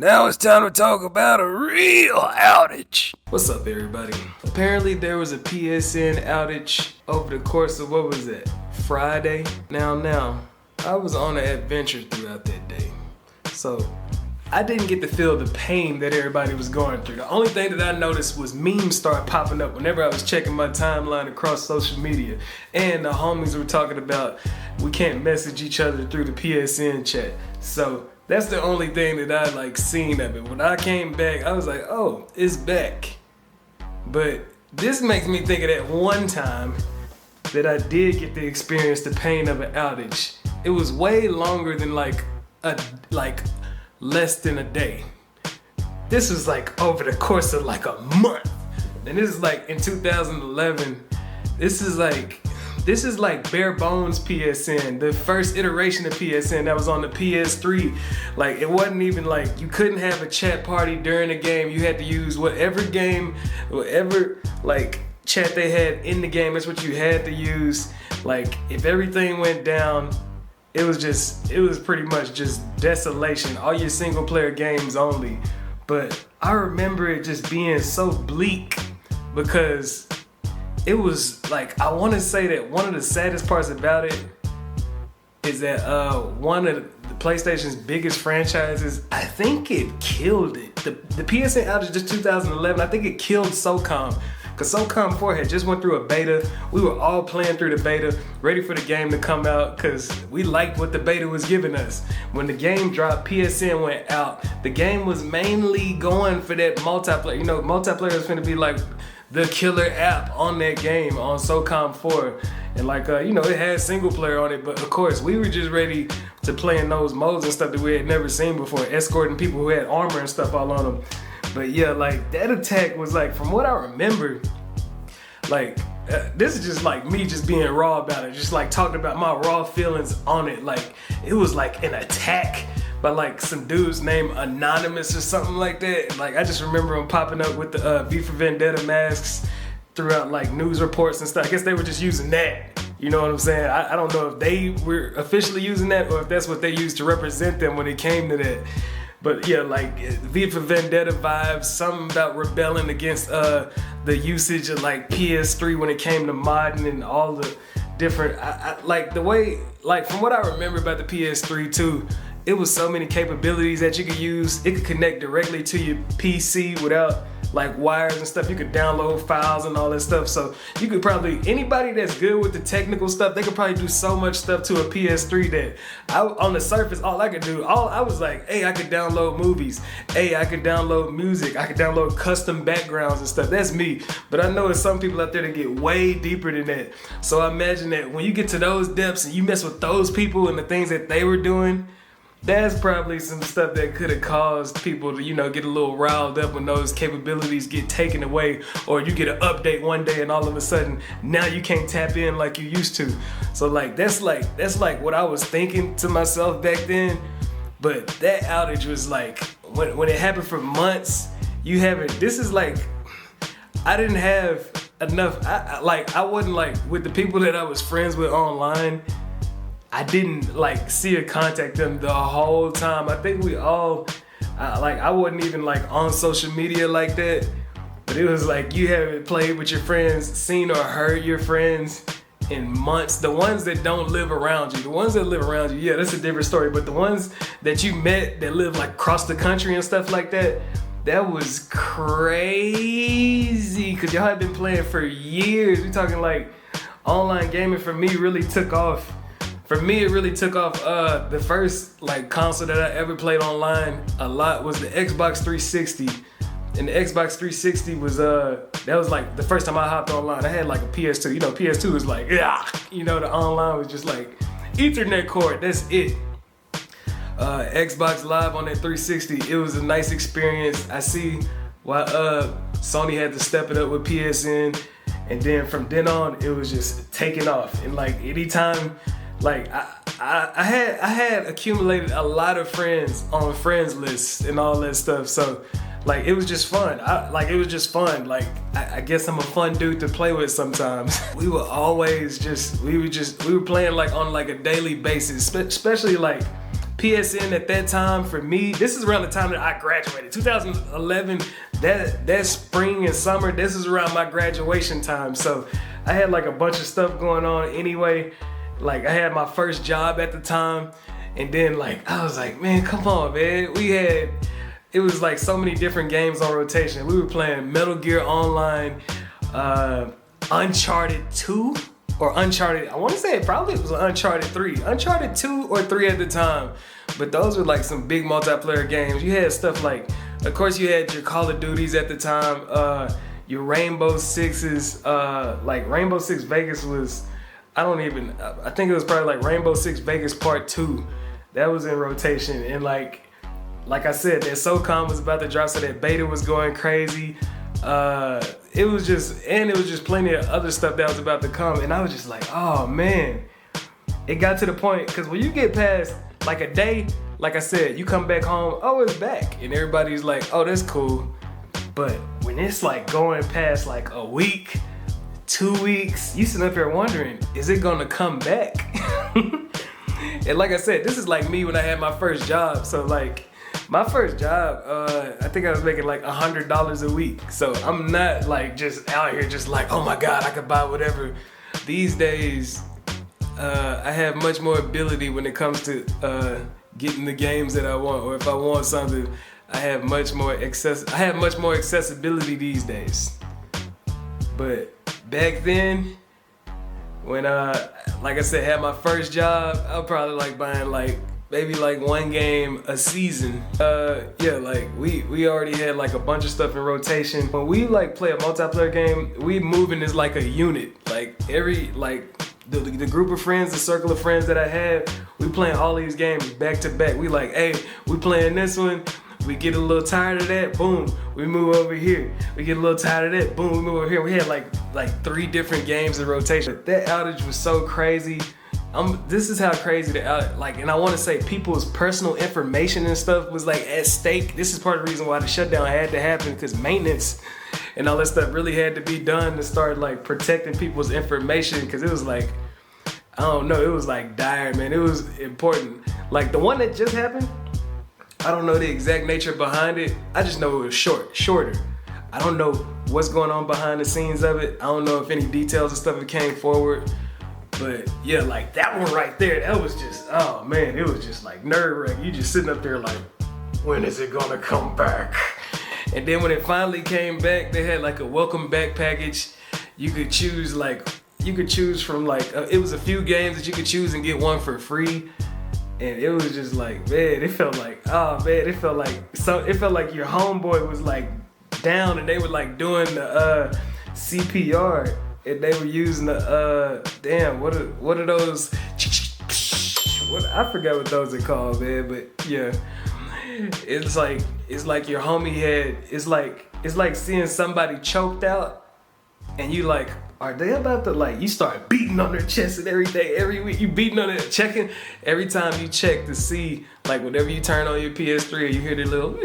Now it's time to talk about a real outage. What's up, everybody? Apparently there was a PSN outage over the course of, what was it, Friday? Now, I was on an adventure throughout that day. So, I didn't get to feel the pain that everybody was going through. The only thing that I noticed was memes start popping up whenever I was checking my timeline across social media. And the homies were talking about we can't message each other through the PSN chat. So, that's the only thing that I seen of it. When I came back, I was like, oh, it's back. But this makes me think of that one time that I did get to experience the pain of an outage. It was way longer than less than a day. This was over the course of a month. And this is in 2011. This is bare bones PSN, the first iteration of PSN that was on the PS3. It wasn't even you couldn't have a chat party during the game. You had to use whatever chat they had in the game. That's what you had to use. If everything went down, it was pretty much just desolation. All your single player games only. But I remember it just being so bleak because it was I want to say that one of the saddest parts about it is that one of the PlayStation's biggest franchises, I think it killed it. The PSN outage just 2011, I think it killed SOCOM. Because SOCOM 4 had just went through a beta. We were all playing through the beta, ready for the game to come out because we liked what the beta was giving us. When the game dropped, PSN went out. The game was mainly going for that multiplayer. Multiplayer is going to be the killer app on that game on SOCOM 4. And it had single player on it, but of course we were just ready to play in those modes and stuff that we had never seen before, escorting people who had armor and stuff all on them. But yeah, that attack was from what I remember, this is just me just being raw about it, just talking about my raw feelings on it. It was an attack by some dudes named Anonymous or something like that. I just remember them popping up with the V for Vendetta masks throughout news reports and stuff. I guess they were just using that. You know what I'm saying? I don't know if they were officially using that or if that's what they used to represent them when it came to that. But yeah, V for Vendetta vibes, something about rebelling against the usage of PS3 when it came to modding and all the different, the way, from what I remember about the PS3 too, it was so many capabilities that you could use. It could connect directly to your PC without wires and stuff. You could download files and all that stuff. So you could probably, anybody that's good with the technical stuff, they could probably do so much stuff to a PS3 that on the surface, all I could do, I was hey, I could download movies. Hey, I could download music. I could download custom backgrounds and stuff. That's me. But I know there's some people out there that get way deeper than that. So I imagine that when you get to those depths and you mess with those people and the things that they were doing, that's probably some stuff that could have caused people to, get a little riled up when those capabilities get taken away, or you get an update one day and all of a sudden now you can't tap in like you used to. So that's what I was thinking to myself back then. But that outage was when it happened for months, this is I didn't have enough, I wasn't with the people that I was friends with online. I didn't see or contact them the whole time. I think we all, I wasn't even on social media like that. But it was you haven't played with your friends, seen or heard your friends in months. The ones that don't live around you, the ones that live around you, yeah, that's a different story. But the ones that you met that live across the country and stuff like that, that was crazy. Cause y'all had been playing for years. We talking online gaming for me really took off. For me, it really took off. The first console that I ever played online a lot was the Xbox 360, and the Xbox 360 was that was the first time I hopped online. I had a PS2. PS2 was the online was just Ethernet cord. That's it. Xbox Live on that 360. It was a nice experience. I see why Sony had to step it up with PSN, and then from then on, it was just taking off. And anytime. I had accumulated a lot of friends on friends lists and all that stuff, so it was just fun. It was just fun. I guess I'm a fun dude to play with sometimes. We were always we were playing on a daily basis, especially PSN at that time for me, this is around the time that I graduated. 2011, that spring and summer, this is around my graduation time. So I had like a bunch of stuff going on anyway. Like I had my first job at the time. And then like, I was like, man, come on, man. It was like so many different games on rotation. We were playing Metal Gear Online, Uncharted 2 or Uncharted, I want to say it was Uncharted 3. Uncharted 2 or 3 at the time. But those were like some big multiplayer games. You had stuff like, of course you had your Call of Duties at the time, your Rainbow Sixes, like Rainbow Six Vegas was, I think it was probably like Rainbow Six Vegas Part 2. That was in rotation. And like I said, that SOCOM was about to drop, so that beta was going crazy. It was just plenty of other stuff that was about to come. And I was just like, oh man. It got to the point, because when you get past like a day, like I said, you come back home, oh, it's back. And everybody's like, oh, that's cool. But when it's like going past like a week, 2 weeks, you sit up here wondering, is it gonna come back? And like I said, this is like me when I had my first job. So like, my first job, I think I was making like $100 a week. So I'm not like just out here just like, oh my God, I could buy whatever. These days, I have much more ability when it comes to getting the games that I want, or if I want something, I have much more accessibility these days. But back then, when like I said, had my first job, I was probably like buying like maybe like one game a season. Yeah, like we already had like a bunch of stuff in rotation. When we like play a multiplayer game, we moving as like a unit. Like the group of friends, the circle of friends that I had, we playing all these games back to back. We like, hey, we playing this one. We get a little tired of that, boom, we move over here. We get a little tired of that, boom, we move over here. We had like 3 different games in rotation. That outage was so crazy. This is how crazy the outage, like, and I want to say people's personal information and stuff was like at stake. This is part of the reason why the shutdown had to happen, because maintenance and all that stuff really had to be done to start like protecting people's information, because it was like, I don't know, it was like dire, man. It was important. Like the one that just happened, I don't know the exact nature behind it. I just know it was shorter. I don't know what's going on behind the scenes of it. I don't know if any details and stuff came forward. But yeah, like that one right there, that was just, oh man, it was just like nerve-wracking. You just sitting up there like, when is it gonna come back? And then when it finally came back, they had like a welcome back package. You could choose from like, it was a few games that you could choose and get one for free. And it was just like, man, it felt like your homeboy was like down and they were like doing the CPR and they were using the what are those? I forgot what those are called, man. But yeah, it's like your homie had. It's like seeing somebody choked out, and you like, are they about to like, you start beating on their chest and everything every week. You beating on it, checking every time you check to see, like whenever you turn on your PS3 you hear the little,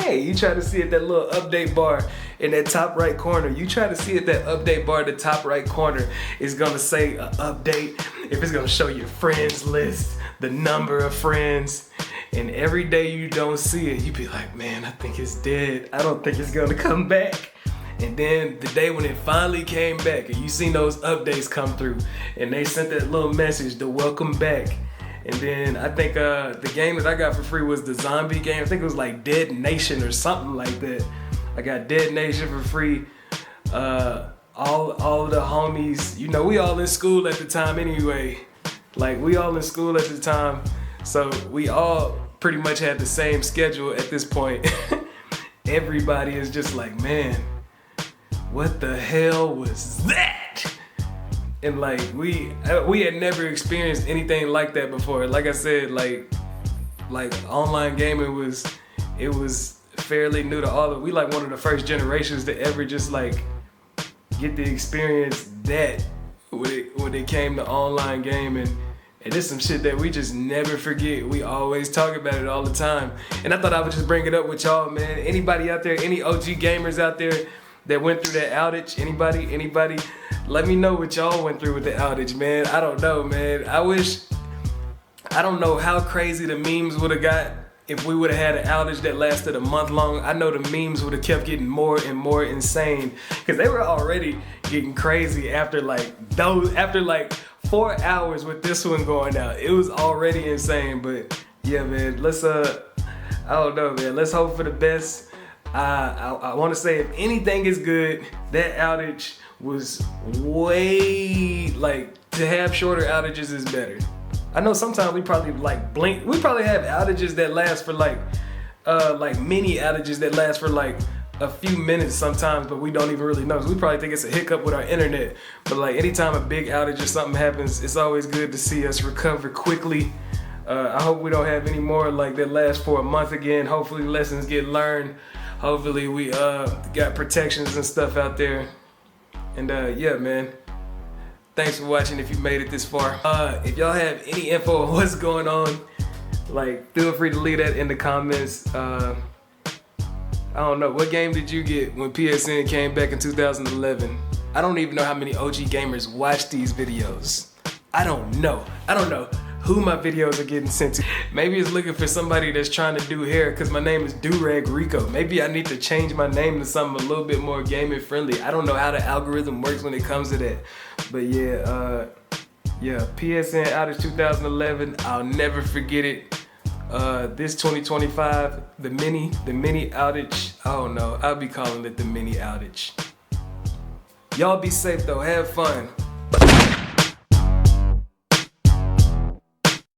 you try to see it, that little update bar in that top right corner. You try to see it, that update bar in the top right corner is gonna say update. If it's gonna show your friends list, the number of friends, and every day you don't see it, you be like, man, I think it's dead. I don't think it's gonna come back. And then the day when it finally came back and you seen those updates come through and they sent that little message, the welcome back. And then I think the game that I got for free was the zombie game. I think it was like Dead Nation or something like that. I got Dead Nation for free. All of the homies, you know, we all in school at the time anyway. Like we all in school at the time. So we all pretty much had the same schedule at this point. Everybody is just like, man, what the hell was that? And like we had never experienced anything like that before. Like I said, like online gaming was fairly new to all of. We like one of the first generations to ever just like get to experience that when it came to online gaming. And it's some shit that we just never forget. We always talk about it all the time. And I thought I would just bring it up with y'all, man. Anybody out there, any OG gamers out there that went through that outage? Anybody? Let me know what y'all went through with the outage, man. I don't know, man. I wish I don't know how crazy the memes would have got if we would have had an outage that lasted a month long. I know the memes would have kept getting more and more insane because they were already getting crazy after like 4 hours with this one going out. It was already insane, but yeah, man, let's I don't know, man. Let's hope for the best. I want to say if anything is good, that outage was way, like, to have shorter outages is better. I know sometimes we probably like blink. We probably have outages that last for like mini outages that last for like a few minutes sometimes, but we don't even really know. So we probably think it's a hiccup with our internet. But like anytime a big outage or something happens, it's always good to see us recover quickly. I hope we don't have any more like that last for a month again. Hopefully lessons get learned. Hopefully we got protections and stuff out there. And yeah, man. Thanks for watching if you made it this far. If y'all have any info on what's going on, like, feel free to leave that in the comments. I don't know, what game did you get when PSN came back in 2011? I don't even know how many OG gamers watch these videos. I don't know who my videos are getting sent to. Maybe it's looking for somebody that's trying to do hair because my name is Durag Rico. Maybe I need to change my name to something a little bit more gaming friendly. I don't know how the algorithm works when it comes to that. But yeah, PSN Outage 2011, I'll never forget it. This 2025, the mini outage, I don't know, I'll be calling it the mini outage. Y'all be safe though, have fun.